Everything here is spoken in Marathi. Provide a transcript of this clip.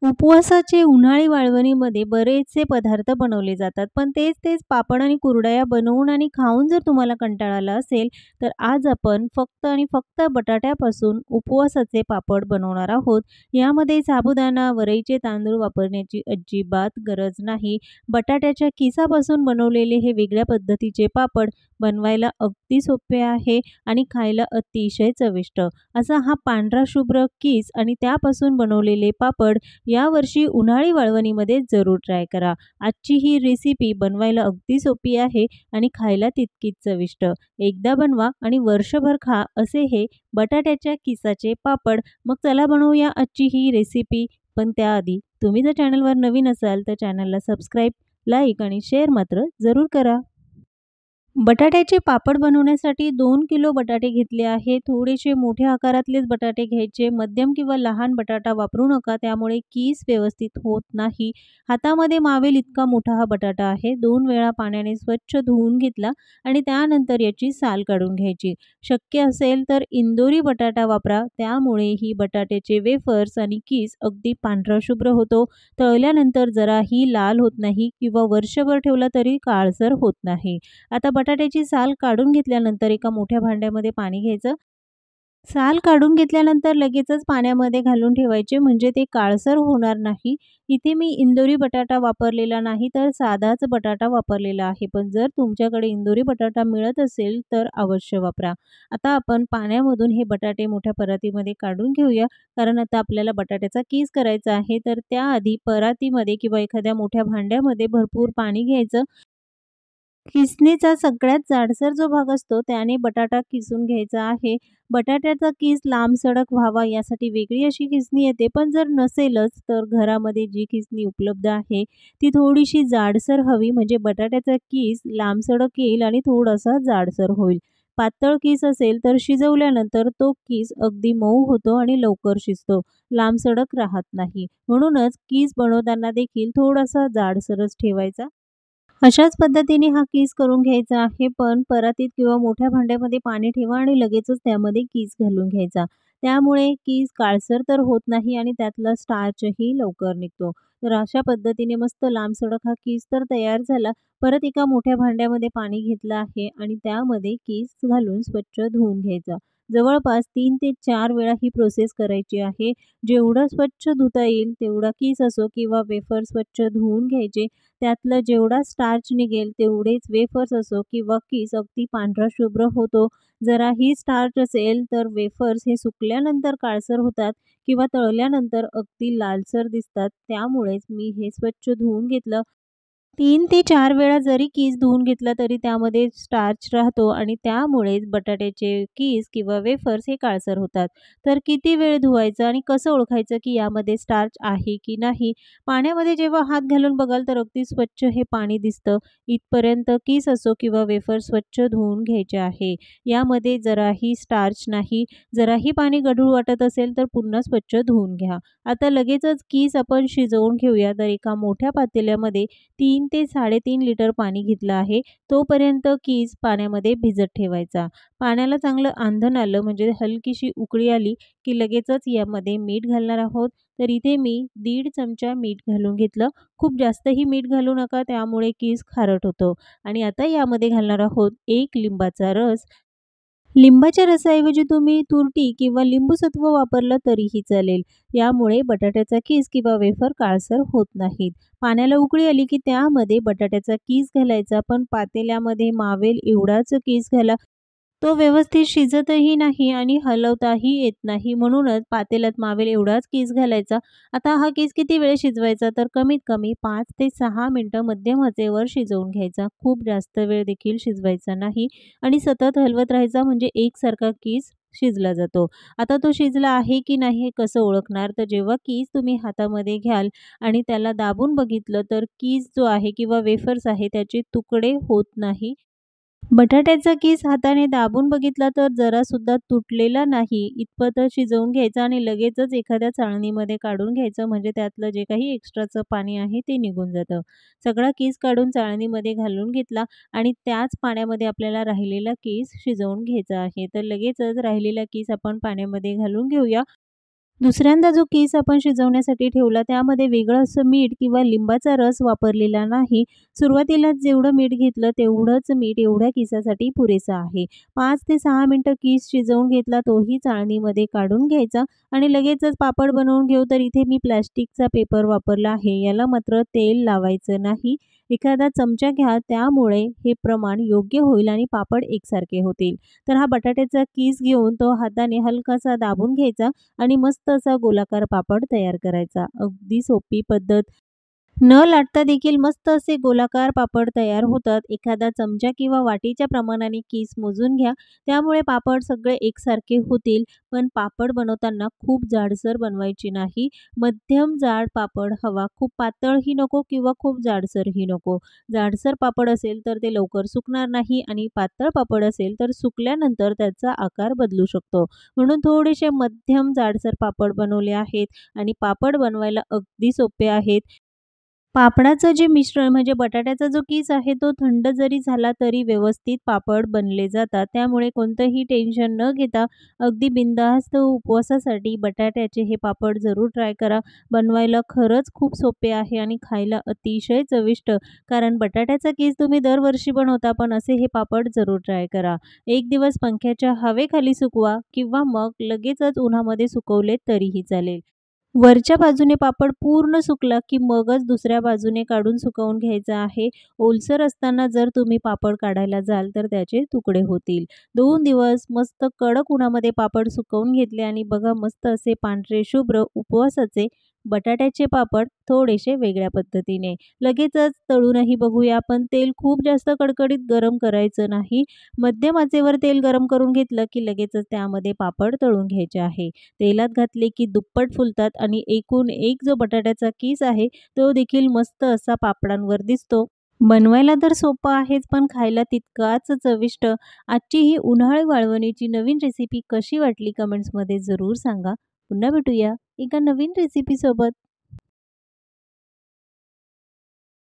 उपवासाचे उन्हाळी वाळवणीमध्ये बरेचसे पदार्थ बनवले जातात. पण तेच-तेच पापड आणि कुरडया बनवून आणि खाऊन जर तुम्हाला कंटाळा आला असेल, तर आज आपण फक्त आणि फक्त बटाट्यापासून उपवासाचे पापड बनवणार आहोत. यामध्ये साबुदाणा, वरईचे तांदूळ वापरण्याची अजिबात गरज नाही. बटाट्याच्या किसापासून बनवलेले हे वेगळ्या पद्धतीचे पापड बनवायला अगदी सोपे आहे आणि खायला अतिशय चविष्ट. असा हा पांढरा शुभ्र किस आणि त्यापासून बनवलेले पापड यावर्षी उन्हाळी वाळवणीमध्ये जरूर ट्राय करा. आजची ही रेसिपी बनवायला अगदी सोपी आहे आणि खायला तितकीच चविष्ट. एकदा बनवा आणि वर्षभर खा असे हे बटाट्याच्या किसाचे पापड. मग चला बनवूया आजची ही रेसिपी. पण त्याआधी तुम्ही जर चॅनलवर नवीन असाल तर चॅनलला सबस्क्राईब, लाईक आणि शेअर मात्र जरूर करा. बटाट्याचे पापड बनवण्यासाठी 2 किलो बटाटे घेतले आहे. थोडेसे मोठ्या आकारातलेच बटाटे घ्यायचे. मध्यम किंवा लहान बटाटा वापरू नका, त्यामुळे कीस व्यवस्थित होत नाही. हातामध्ये मावेल इतका मोठा हा बटाटा आहे. 2 वेळा पाण्याने स्वच्छ धुवून घेतला आणि त्यानंतर याची साल काढून घ्यायची. शक्य असेल तर इंदोरी बटाटा वापरा, त्यामुळे ही बटाट्याचे वेफर्स आणि कीस अगदी पांढरा शुभ्र होतो. तळल्यानंतर जराही लाल होत नाही किंवा वर्षभर ठेवला तरी काळसर होत नाही. आता बटाट्याची साल काढून घेतल्यानंतर एका मोठ्या भांड्यामध्ये पाणी घ्यायचं. साल काढून घेतल्यानंतर लगेचच पाण्यामध्ये घालून ठेवायचे, म्हणजे ते काळसर होणार नाही. इथे मी इंदोरी बटाटा वापरलेला नाही तर साधाच बटाटा वापरलेला आहे. पण जर तुमच्याकडे इंदोरी बटाटा मिळत असेल तर अवश्य वापरा. आता आपण पाण्यामधून हे बटाटे मोठ्या परातीमध्ये काढून घेऊया, कारण आता आपल्याला बटाट्याचा कीस करायचा आहे. तर त्याआधी परातीमध्ये किंवा एखाद्या मोठ्या भांड्यामध्ये भरपूर पाणी घ्यायचं. किसणीचा सगळ्यात जाडसर जो भाग असतो त्याने बटाटा किसून घ्यायचा आहे. बटाट्याचा किस लांबसडक व्हावा यासाठी वेगळी अशी किसणी येते, पण जर नसेलच तर घरामध्ये जी किसणी उपलब्ध आहे ती थोडीशी जाडसर हवी, म्हणजे बटाट्याचा किस लांबसडक येईल आणि थोडासा जाडसर होईल. पातळ किस असेल तर शिजवल्यानंतर तो किस अगदी मऊ होतो आणि लवकर शिजतो, लांबसडक राहत नाही. म्हणूनच किस बनवताना देखील थोडासा जाडसरच ठेवायचा. अशाच पद्धतीने हा कीस करून घ्यायचा आहे. पण परातीत किंवा मोठ्या भांड्यामध्ये पाणी ठेवा आणि लगेचच त्यामध्ये कीस घालून घ्यायचा. त्यामुळे कीस काळसर तर होत नाही आणि त्यातला स्टार्चही लवकर निघतो. तर अशा पद्धतीने मस्त लांबसडक हा कीस तर तयार झाला. परत एका मोठ्या भांड्यामध्ये पाणी घेतलं आहे आणि त्यामध्ये कीस घालून स्वच्छ धुवून घ्यायचा. जवळपास 3 ते 4 वेळा ही प्रोसेस करायची आहे. जेवढं स्वच्छ धुता येईल तेवढा कीस असो किंवा वेफर स्वच्छ धुवून घ्यायचे. त्यातलं जेवढा स्टार्च निघेल तेवढेच वेफर्स असो किंवा कीस अगदी पांढरा शुभ्र होतो. जराही स्टार्च असेल तर वेफर्स हे सुकल्यानंतर काळसर होतात किंवा तळल्यानंतर अगदी लालसर दिसतात. त्यामुळेच मी हे स्वच्छ धुवून घेतलं. 3 ते 4 वेळा जरी कीस धुवून घेतला तरी त्यामध्ये स्टार्च राहतो आणि त्यामुळेच बटाट्याचे कीस किंवा वेफर्स हे काळसर होतात. तर किती वेळ धुवायचं आणि कसं ओळखायचं की यामध्ये स्टार्च आहे की नाही? पाण्यामध्ये जेव्हा हात घालून बघाल तर अगदी स्वच्छ हे पाणी दिसतं. इथपर्यंत कीस असो किंवा वेफर स्वच्छ धुवून घ्यायचे आहे. यामध्ये जराही स्टार्च नाही. जराही पाणी गढूळ वाटत असेल तर पुन्हा स्वच्छ धुवून घ्या. आता लगेचच कीस आपण शिजवून घेऊया. तर एका मोठ्या पातेल्यामध्ये 3 ते 3.5 लिटर पाणी घेतलं आहे. तोपर्यंत कीस पाण्यामध्ये भिजत ठेवायचा. पाण्याला चांगलं आंधण आलं म्हणजे हलकीशी उकळी आली की लगेचच यामध्ये मीठ घालणार आहोत. तर इथे मी 1.5 चमचा मीठ घालून घेतलं. खूप जास्तही मीठ घालू नका, त्यामुळे कीस खारट होतो. आणि आता यामध्ये घालणार आहोत 1 लिंबाचा रस. लिंबाच्या रसाऐवजी तुम्ही तुरटी किंवा लिंबूसत्व वापरलं तरीही चालेल. यामुळे बटाट्याचा कीस किंवा वेफर काळसर होत नाहीत. पाण्याला उकळी आली की त्यामध्ये बटाट्याचा कीस घालायचा, पण पातेल्यामध्ये मावेल एवढाच कीस घाला. तो व्यवस्थित शिजतही नाही आणि हलवताही येत नाही. म्हणूनच पातेल्यात मावेल एवढाच कीस घालायचा. आता हा कीस किती वेळ शिजवायचा? तर कमीत कमी 5 ते 6 मिनिटं मध्यम आचेवर शिजवून घ्यायचा. खूप जास्त वेळ देखील शिजवायचा नाही आणि सतत हलवत राहायचा, म्हणजे एकसारखा कीस शिजला जातो. आता तो शिजला आहे की नाही हे कसं ओळखणार? तर जेव्हा कीस तुम्ही हातामध्ये घ्याल आणि त्याला दाबून बघितलं तर कीस जो आहे किंवा वेफर्स आहे त्याचे तुकडे होत नाही. बटाट्याचा किस हाताने दाबून बघितला तर जरासुद्धा तुटलेला नाही इतपतच शिजवून घ्यायचा आणि लगेचच एखाद्या चाळणीमध्ये काढून घ्यायचं, म्हणजे त्यातलं जे काही एक्स्ट्राचं पाणी आहे ते निघून जातं. सगळा किस काढून चाळणीमध्ये घालून घेतला आणि त्याच पाण्यामध्ये आपल्याला राहिलेला किस शिजवून घ्यायचा आहे. तर लगेचच राहिलेला किस आपण पाण्यामध्ये घालून घेऊया. दुसऱ्यांदा जो किस आपण शिजवण्यासाठी ठेवला त्यामध्ये वेगळं असं मीठ किंवा लिंबाचा रस वापरलेला नाही. सुरुवातीलाच जेवढं मीठ घेतलं तेवढंच मीठ एवढ्या किसासाठी पुरेसं आहे. 5 ते 6 मिनिटं किस शिजवून घेतला तोही चाळणीमध्ये काढून घ्यायचा आणि लगेचच पापड बनवून घेऊ. तर इथे मी प्लास्टिकचा पेपर वापरला आहे. याला मात्र तेल लावायचं नाही. एखादा चमचा घ्या, त्यामुळे हे प्रमाण योग्य होईल आणि पापड एकसारखे होतील. तर हा बटाट्याचा किस घेऊन तो हाताने हलकासा दाबून घ्यायचा आणि मस्त असा गोलाकार पापड तयार करायचा. अगदी सोपी पद्धत. न लाटता देखील मस्त असे गोलाकार पापड तयार होतात. एखादा चमचा किंवा वाटीच्या प्रमाणाने किस मोजून घ्या. त्यामुळे पापड सगळे एकसारखे होतील. पण पापड बनवताना खूप जाडसर बनवायची नाही. मध्यम जाड पापड हवा. खूप पातळही नको किंवा खूप जाडसरही नको. जाडसर पापड असेल तर ते लवकर सुकणार नाही आणि पातळ पापड असेल तर सुकल्यानंतर त्याचा आकार बदलू शकतो. म्हणून थोडेसे मध्यम जाडसर पापड बनवले आहेत आणि पापड बनवायला अगदी सोपे आहेत. पापडाचं जे मिश्रण म्हणजे बटाट्याचा जो किस आहे तो थंड जरी झाला तरी व्यवस्थित पापड बनले जातात. त्यामुळे कोणतंही टेन्शन न घेता अगदी बिनधास्त उपवासासाठी बटाट्याचे हे पापड जरूर ट्राय करा. बनवायला खरंच खूप सोपे आहे आणि खायला अतिशय चविष्ट. कारण बटाट्याचा किस तुम्ही दरवर्षी बनवता, पण असे हे पापड जरूर ट्राय करा. एक दिवस पंख्याच्या हवेखाली सुकवा किंवा मग लगेचच उन्हामध्ये सुकवले तरीही चालेल. वरच्या बाजूने पापड पूर्ण सुकला की मगच दुसऱ्या बाजूने काढून सुकवून घ्यायचा आहे. ओलसर असताना जर तुम्ही पापड काढायला जाल तर त्याचे तुकडे होतील. 2 दिवस मस्त कडक उन्हामध्ये पापड सुकवून घेतले आणि बघा मस्त असे पांढरे शुभ्र उपवासाचे बटाट्याचे पापड थोडेसे वेगळ्या पद्धतीने. लगेचच तळूनही बघूया, पण तेल खूप जास्त कडकडीत गरम करायचं नाही. मध्यम आचेवर तेल गरम करून घेतलं की लगेचच त्यामध्ये पापड तळून घ्यायचे आहे. तेलात घातले की दुप्पट फुलतात आणि एकूण एक जो बटाट्याचा किस आहे तो देखील मस्त असा पापडांवर दिसतो. बनवायला तर सोपं आहेच, पण खायला तितकाच चविष्ट. आजची ही उन्हाळी वाळवणीची नवीन रेसिपी कशी वाटली कमेंट्समध्ये जरूर सांगा. पुन्हा भेटूया एका नवीन रेसिपीसोबत.